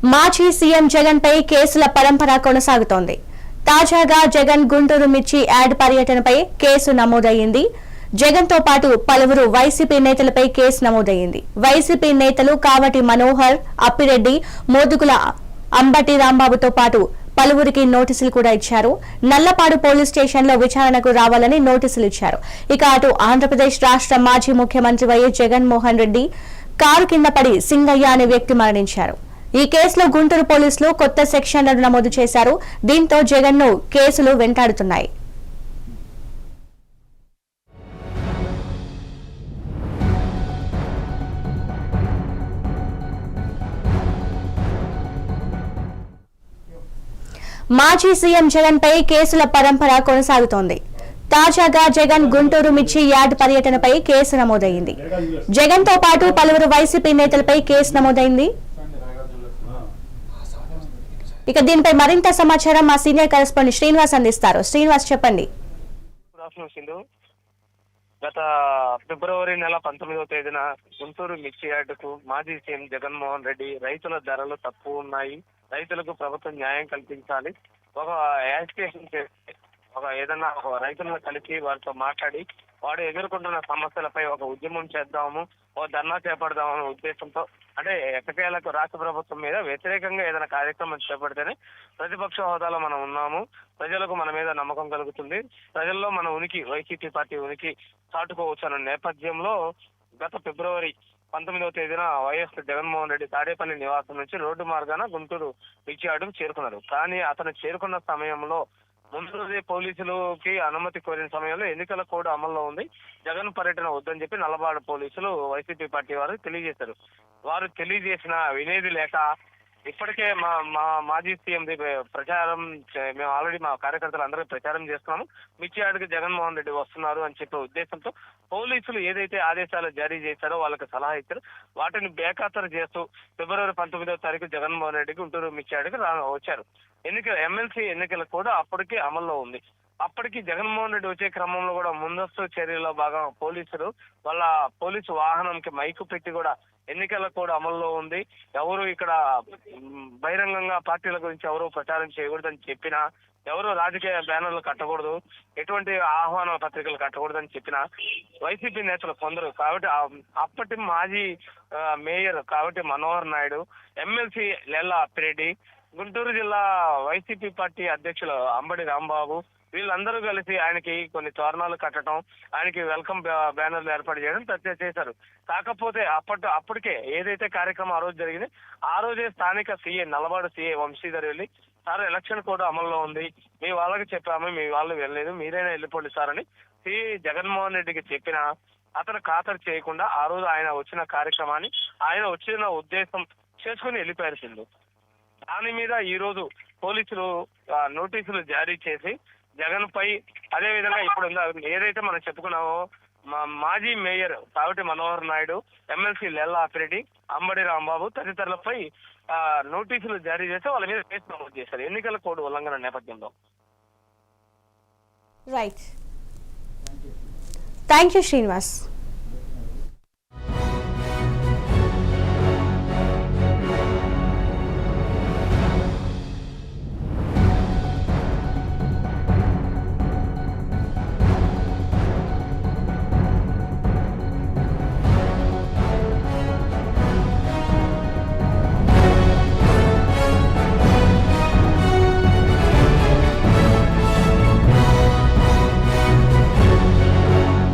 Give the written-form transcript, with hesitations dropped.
మాజీ సీఎం జగన్ పై కేసుల పరంపర కొనసాగుతోంది. తాజాగా జగన్ గుంటూరు మిర్చి యాడ్ పర్యటనపై కేసు నమోదయ్యింది. జగన్ తో పాటు పలువురు వైసీపీ నేతలపై కేసు నమోదయ్యింది. వైసీపీ నేతలు కావటి మనోహర్, అప్పిరెడ్డి, మోదుగుల అంబటి రాంబాబుతో పాటు పలువురికి నోటీసులు కూడా ఇచ్చారు. నల్లపాడు పోలీస్ స్టేషన్ లో విచారణకు రావాలని నోటీసులు ఇచ్చారు. ఇక అటు ఆంధ్రప్రదేశ్ రాష్ట్ర మాజీ ముఖ్యమంత్రి వైఎస్ జగన్మోహన్ రెడ్డి కారు కింద పడి సింగయ్య అనే వ్యక్తి మరణించారు. ఈ కేసులో గుంటూరు పోలీసులు కొత్త సెక్షన్లను నమోదు చేశారు. దీంతో జగన్ ను కేసులు వెంటాడుతున్నాయి. మాజీ సీఎం జగన్ పై కేసుల పరంపర కొనసాగుతోంది. తాజాగా జగన్ గుంటూరు మిర్చి యార్డ్ పర్యటనపై కేసు నమోదైంది. జగన్ తో పాటు పలువురు వైసీపీ నేతలపై కేసు నమోదైంది. ఇక దీనిపై మరింత సమాచారం మా సీనియర్ కరెస్పాండెంట్ శ్రీనివాస్ అందిస్తారు. శ్రీనివాస్, చెప్పండి. గత ఫిబ్రవరి నెల 19వ తేదీన గుంటూరు మిర్చి యార్డుకు మాజీ సీఎం జగన్మోహన్ రెడ్డి రైతుల ధరలు తక్కువ ఉన్నాయి, రైతులకు ప్రభుత్వం న్యాయం కల్పించాలి, ఒక యాజిటేషన్ చేసి ఏదన్నా ఒక రైతులను కలిసి వారితో మాట్లాడి వాడు ఎదుర్కొంటున్న సమస్యలపై ఒక ఉద్యమం చేద్దాము, ఓ ధర్నా చేపడదామనే ఉద్దేశంతో, అంటే ఎట్టకేలకు రాష్ట్ర ప్రభుత్వం మీద వ్యతిరేకంగా ఏదైనా కార్యక్రమం చేపడితేనే ప్రతిపక్ష హోదాలో మనం ఉన్నాము, ప్రజలకు మన మీద నమ్మకం కలుగుతుంది, ప్రజల్లో మన ఉనికి, వైసీపీ పార్టీ ఉనికి చాటుకోవచ్చు అన్న నేపథ్యంలో గత ఫిబ్రవరి 19వ తేదీన వైఎస్ జగన్మోహన్ రెడ్డి తాడేపల్లి నివాసం నుంచి రోడ్డు మార్గాన గుంటూరు మిర్చి యార్డుకు చేరుకున్నారు. కానీ అతను చేరుకున్న సమయంలో ముందు రోజే పోలీసులకి అనుమతి కోరిన సమయంలో ఎన్నికల కోడ్ అమల్లో ఉంది, జగన్ పర్యటన వద్దని చెప్పి నల్లబాడు పోలీసులు వైసీపీ పార్టీ వారు తెలియజేశారు. వారు తెలియజేసిన వినేది లేక ఇప్పటికే మా మాజీ సీఎం ప్రచారం మేము ఆల్రెడీ మా కార్యకర్తలు అందరూ ప్రచారం చేస్తున్నాము, మిర్చి యార్డుకి జగన్మోహన్ రెడ్డి వస్తున్నారు అని చెప్పే ఉద్దేశంతో పోలీసులు ఏదైతే ఆదేశాలు జారీ చేశారో వాళ్ళకి సలహా ఇచ్చారు, వాటిని బేఖాతరు చేస్తూ ఫిబ్రవరి 19వ తారీఖు జగన్మోహన్ రెడ్డికి గుంటూరు మిర్చి యార్డుకి వచ్చారు. ఎమ్మెల్సీ ఎన్నికలు కూడా అప్పటికే అమల్లో ఉంది. అప్పటికి జగన్మోహన్ రెడ్డి వచ్చే క్రమంలో కూడా ముందస్తు చర్యలో భాగంగా పోలీసులు వాళ్ళ పోలీసు వాహనంకి మైకు పెట్టి కూడా ఎన్నికల కూడా అమల్లో ఉంది, ఎవరు ఇక్కడ బహిరంగంగా పార్టీల గురించి ఎవరు ప్రచారం చేయకూడదని చెప్పినా, ఎవరు రాజకీయ బ్యానర్లు కట్టకూడదు, ఎటువంటి ఆహ్వాన పత్రికలు కట్టకూడదని చెప్పిన వైసీపీ నేతలు కొందరు కాబట్టి అప్పటి మాజీ మేయర్ కాబట్టి మనోహర్ నాయుడు, ఎమ్మెల్సీ లెల్లా అప్పిరెడ్డి, గుంటూరు జిల్లా వైసీపీ పార్టీ అధ్యక్షులు అంబటి రాంబాబు, వీళ్ళందరూ కలిసి ఆయనకి కొన్ని తోరణాలు కట్టడం, ఆయనకి వెల్కమ్ బ్యానర్లు ఏర్పాటు చేయడం చేశారు. కాకపోతే అప్పటికే ఏదైతే కార్యక్రమం ఆ రోజు జరిగింది, ఆ రోజే స్థానిక సీఏ నల్లబాడు సీఏ వంశీధర్ వెళ్ళి, సార్ ఎలక్షన్ కోడ్ అమల్లో ఉంది, మీ వాళ్ళకి చెప్పాము, మీ వాళ్ళు వెళ్ళలేదు, మీరైనా వెళ్ళిపోండి సార్ అని సీఏ జగన్మోహన్ రెడ్డికి చెప్పినా అతను ఖాతరు చేయకుండా ఆ రోజు ఆయన వచ్చిన కార్యక్రమాన్ని ఆయన వచ్చిన ఉద్దేశం చేసుకుని వెళ్ళిపోయారు సింధు. దాని మీద ఈ రోజు పోలీసులు నోటీసులు జారీ చేసి జగన్ పై, అదే విధంగా ఇప్పుడు ఏదైతే మనం చెప్పుకున్నామో మాజీ మేయర్ కావటి మనోహర్ నాయుడు, ఎమ్మెల్సీ లెల్లా అప్పిరెడ్డి, అంబడి రాంబాబు తదితరులపై నోటీసులు జారీ చేసి వాళ్ళ మీద కేసు నమోదు చేశారు ఎన్నికల కోడ్ ఉల్లంఘన నేపథ్యంలో. Right, thank you Srinivas.